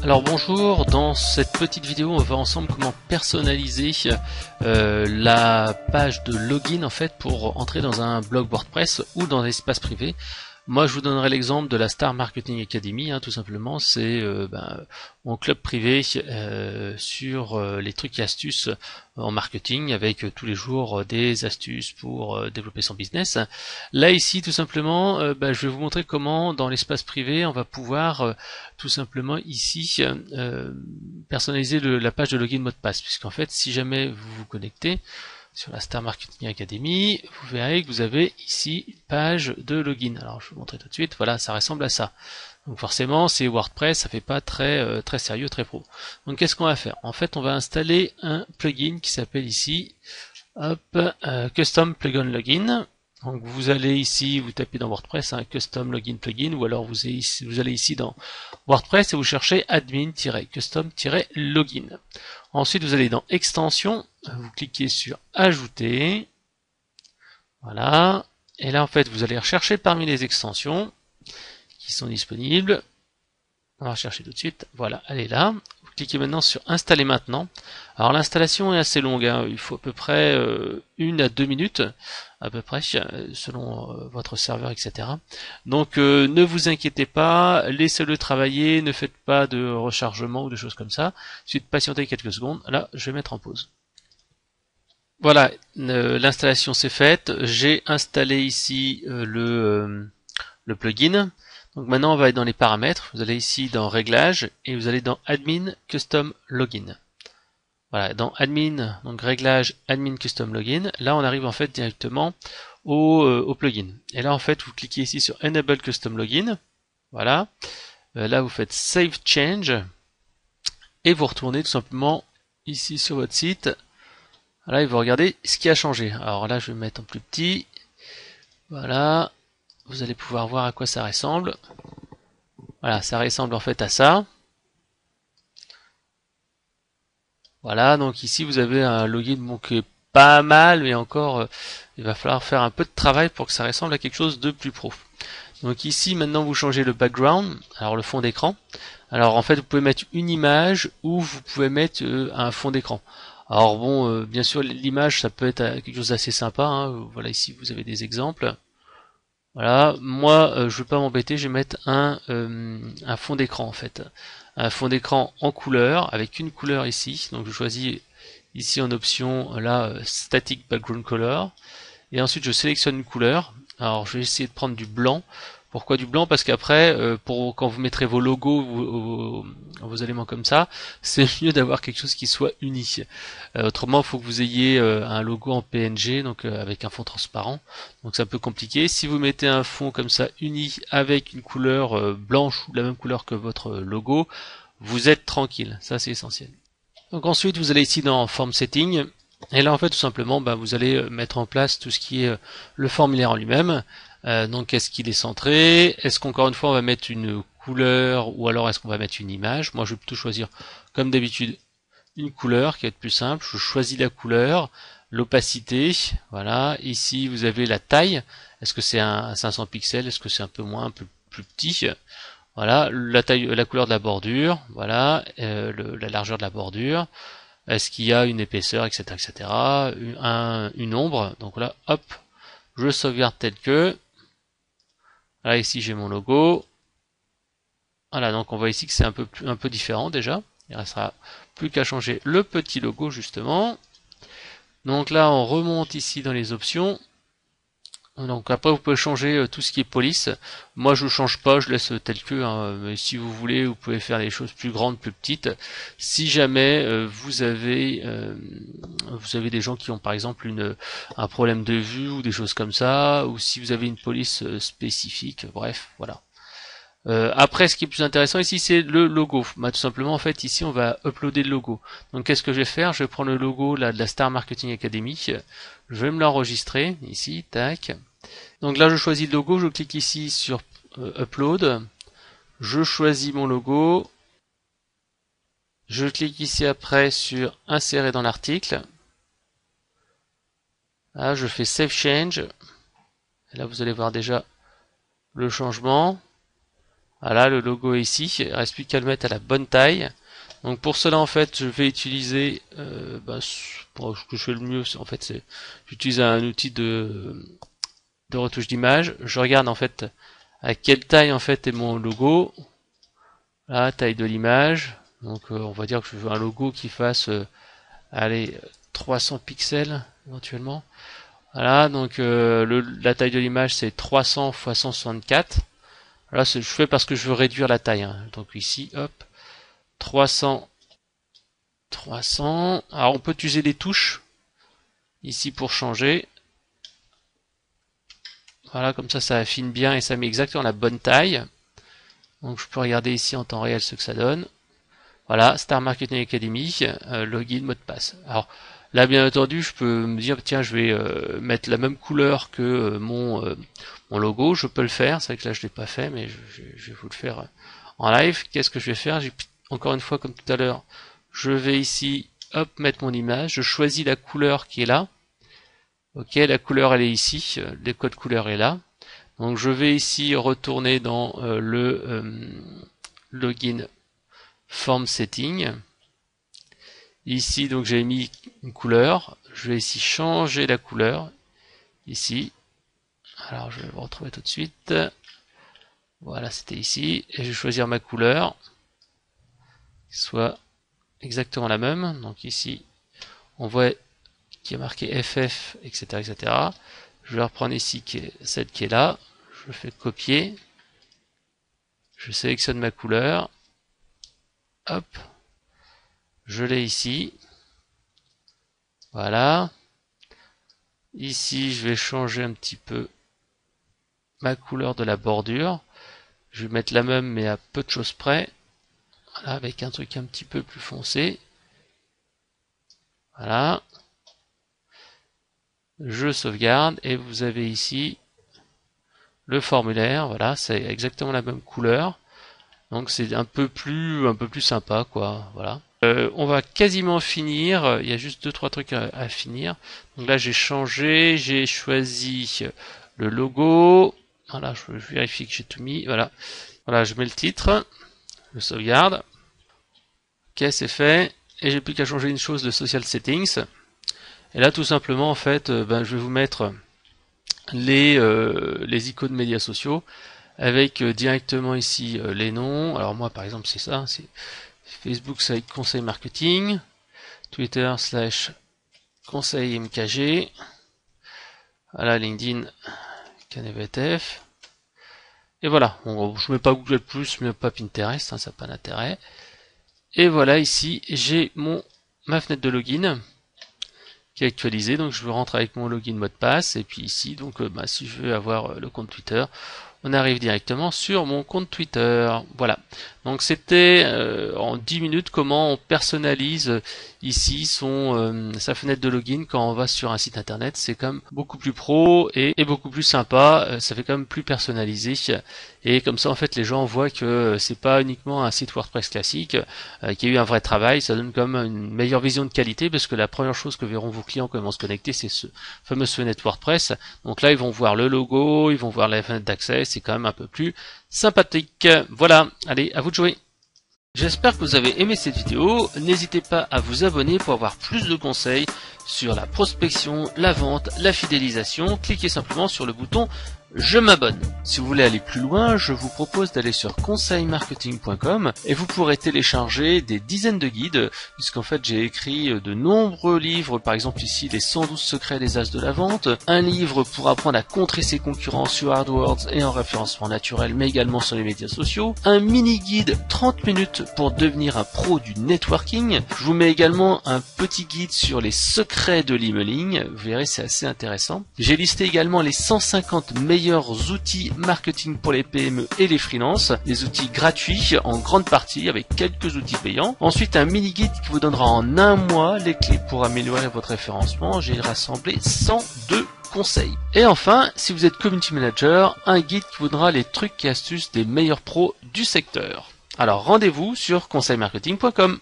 Alors bonjour, dans cette petite vidéo on va voir ensemble comment personnaliser la page de login en fait pour entrer dans un blog WordPress ou dans un espace privé. Moi je vous donnerai l'exemple de la Star Marketing Academy, tout simplement, c'est mon club privé sur les trucs et astuces en marketing avec tous les jours des astuces pour développer son business. Là ici tout simplement je vais vous montrer comment dans l'espace privé on va pouvoir tout simplement ici personnaliser la page de login mot de passe, puisqu'en fait si jamais vous vous connectez sur la Star Marketing Academy, vous verrez que vous avez ici une page de login. Alors je vais vous montrer tout de suite, voilà, ça ressemble à ça. Donc forcément c'est WordPress, ça fait pas très très sérieux, très pro. Donc qu'est-ce qu'on va faire? En fait on va installer un plugin qui s'appelle ici Custom Plugin Login. Donc vous allez ici, vous tapez dans WordPress Custom Login Plugin, ou alors vous allez ici dans WordPress et vous cherchez admin-custom-login. Ensuite vous allez dans Extensions, vous cliquez sur Ajouter, voilà, et là en fait vous allez rechercher parmi les extensions qui sont disponibles. On va rechercher tout de suite, voilà, elle est là. Vous cliquez maintenant sur Installer maintenant. Alors l'installation est assez longue, il faut à peu près 1 à 2 minutes, à peu près, selon votre serveur, etc. Donc ne vous inquiétez pas, laissez-le travailler, ne faites pas de rechargement ou de choses comme ça. Ensuite patientez quelques secondes, là je vais mettre en pause. Voilà, l'installation c'est faite, j'ai installé ici le plugin. Donc maintenant on va être dans les paramètres, vous allez ici dans Réglages et vous allez dans Admin Custom Login. Voilà, dans Admin, donc Réglages, Admin Custom Login, là on arrive en fait directement au plugin. Et là en fait vous cliquez ici sur Enable Custom Login, voilà, là vous faites Save Change et vous retournez tout simplement ici sur votre site. Là et vous regardez ce qui a changé. Alors là je vais mettre en plus petit, voilà. Vous allez pouvoir voir à quoi ça ressemble. Voilà, ça ressemble en fait à ça. Voilà, donc ici vous avez un login qui est pas mal, mais encore il va falloir faire un peu de travail pour que ça ressemble à quelque chose de plus pro. Donc ici maintenant vous changez le background, alors le fond d'écran. Alors en fait vous pouvez mettre une image ou vous pouvez mettre un fond d'écran. Alors bon, bien sûr l'image ça peut être quelque chose d'assez sympa, voilà ici vous avez des exemples. Voilà, moi je vais pas m'embêter, je vais mettre un fond d'écran en fait. Un fond d'écran en couleur, avec une couleur ici. Donc je choisis ici en option là Static Background Color. Et ensuite je sélectionne une couleur. Alors je vais essayer de prendre du blanc. Pourquoi du blanc? Parce qu'après, quand vous mettrez vos logos, vos éléments comme ça, c'est mieux d'avoir quelque chose qui soit uni. Autrement, il faut que vous ayez un logo en PNG, donc avec un fond transparent. Donc c'est un peu compliqué. Si vous mettez un fond comme ça uni avec une couleur blanche ou de la même couleur que votre logo, vous êtes tranquille. Ça c'est essentiel. Donc ensuite, vous allez ici dans Form Setting. Et là, en fait, tout simplement, vous allez mettre en place tout ce qui est le formulaire en lui-même. Donc, est-ce qu'il est centré? Est-ce qu'encore une fois, on va mettre une couleur ou alors est-ce qu'on va mettre une image? Moi, je vais plutôt choisir, comme d'habitude, une couleur qui va être plus simple. Je choisis la couleur, l'opacité. Voilà. Ici, vous avez la taille. Est-ce que c'est un 500 pixels? Est-ce que c'est un peu moins, un peu plus petit? Voilà. La taille, la couleur de la bordure. Voilà. La largeur de la bordure. Est-ce qu'il y a une épaisseur, etc., etc. Une ombre. Donc là, hop, je sauvegarde tel que. Là, ici, j'ai mon logo. Voilà, donc on voit ici que c'est un peu différent déjà. Il ne restera plus qu'à changer le petit logo, justement. Donc là, on remonte ici dans les options. Donc après, vous pouvez changer tout ce qui est police. Moi, je ne change pas, je laisse tel que. Mais si vous voulez, vous pouvez faire des choses plus grandes, plus petites. Si jamais vous avez des gens qui ont par exemple un problème de vue ou des choses comme ça, ou si vous avez une police spécifique, bref, voilà. Après, ce qui est plus intéressant ici, c'est le logo. Tout simplement, en fait, ici, on va uploader le logo. Donc, qu'est-ce que je vais faire? Je vais prendre le logo là, de la Star Marketing Academy. Je vais me l'enregistrer ici, tac. Donc là, je choisis le logo. Je clique ici sur Upload. Je choisis mon logo. Je clique ici après sur Insérer dans l'article. Là, je fais Save Change. Et là, vous allez voir déjà le changement. Voilà, le logo est ici. Il ne reste plus qu'à le mettre à la bonne taille. Donc pour cela, en fait, je vais utiliser, ce que je fais le mieux, en fait, c'est j'utilise un outil de retouche d'image. Je regarde en fait à quelle taille en fait est mon logo. La taille de l'image. Donc on va dire que je veux un logo qui fasse, allez, 300 pixels éventuellement. Voilà, donc la taille de l'image c'est 300 x 164. Là, je fais parce que je veux réduire la taille. Hein. Donc ici, hop, 300. Alors on peut utiliser des touches ici pour changer. Voilà, comme ça affine bien et ça met exactement la bonne taille. Donc je peux regarder ici en temps réel ce que ça donne. Voilà, Star Marketing Academy, login, mot de passe. Alors là, bien entendu, je peux me dire, tiens, je vais mettre la même couleur que mon logo. Je peux le faire. C'est vrai que là, je l'ai pas fait, mais je vais vous le faire en live. Qu'est-ce que je vais faire? Encore une fois, comme tout à l'heure, je vais ici, hop, mettre mon image. Je choisis la couleur qui est là. Ok, la couleur, elle est ici. Le code couleur est là. Donc, je vais ici retourner dans le login form setting. Ici, donc j'ai mis une couleur. Je vais ici changer la couleur. Ici. Alors, je vais le retrouver tout de suite. Voilà, c'était ici. Et je vais choisir ma couleur. Soit exactement la même. Donc ici, on voit qu'il y a marqué FF, etc., etc. Je vais reprendre ici celle qui est là. Je fais copier. Je sélectionne ma couleur. Hop. Je l'ai ici. Voilà. Ici, je vais changer un petit peu ma couleur de la bordure. Je vais mettre la même, mais à peu de choses près. Voilà, avec un truc un petit peu plus foncé. Voilà. Je sauvegarde et vous avez ici le formulaire. Voilà, c'est exactement la même couleur. Donc c'est un peu plus sympa, quoi. Voilà. On va quasiment finir. Il y a juste 2-3 trucs à finir. Donc là j'ai changé, j'ai choisi le logo. Voilà, je vérifie que j'ai tout mis. Voilà. Voilà, je mets le titre. Je sauvegarde. Ok, c'est fait. Et j'ai plus qu'à changer une chose de social settings. Et là tout simplement en fait, je vais vous mettre les icônes médias sociaux avec directement ici les noms. Alors moi par exemple c'est ça, c'est Facebook / conseil marketing, Twitter / conseil MKG, voilà, LinkedIn CanEVTF, et voilà, bon, je mets pas Google+, mais pas Pinterest, hein, ça n'a pas d'intérêt. Et voilà, ici j'ai ma fenêtre de login qui est actualisée, donc je veux rentrer avec mon login mot de passe, et puis ici donc si je veux avoir le compte Twitter, on arrive directement sur mon compte Twitter. Voilà. Donc c'était en 10 minutes comment on personnalise ici sa fenêtre de login quand on va sur un site internet. C'est quand même beaucoup plus pro et beaucoup plus sympa. Ça fait quand même plus personnalisé. Et comme ça en fait les gens voient que c'est pas uniquement un site WordPress classique, qu'il y a eu un vrai travail. Ça donne quand même une meilleure vision de qualité parce que la première chose que verront vos clients quand ils vont se connecter, c'est ce fameux fenêtre WordPress. Donc là ils vont voir le logo, ils vont voir la fenêtre d'accès. C'est quand même un peu plus sympathique. Voilà, allez, à vous de jouer. J'espère que vous avez aimé cette vidéo. N'hésitez pas à vous abonner pour avoir plus de conseils sur la prospection, la vente, la fidélisation. Cliquez simplement sur le bouton je m'abonne. Si vous voulez aller plus loin, je vous propose d'aller sur conseilmarketing.com et vous pourrez télécharger des dizaines de guides, puisqu'en fait j'ai écrit de nombreux livres, par exemple ici les 112 secrets des as de la vente, un livre pour apprendre à contrer ses concurrents sur AdWords et en référencement naturel, mais également sur les médias sociaux, un mini guide 30 minutes pour devenir un pro du networking. Je vous mets également un petit guide sur les secrets de l'emailing, vous verrez c'est assez intéressant. J'ai listé également les 150 meilleurs outils marketing pour les PME et les freelances, des outils gratuits en grande partie avec quelques outils payants. Ensuite un mini guide qui vous donnera en un mois les clés pour améliorer votre référencement. J'ai rassemblé 102 conseils. Et enfin, si vous êtes community manager, un guide qui vous donnera les trucs et astuces des meilleurs pros du secteur. Alors rendez-vous sur conseilmarketing.com.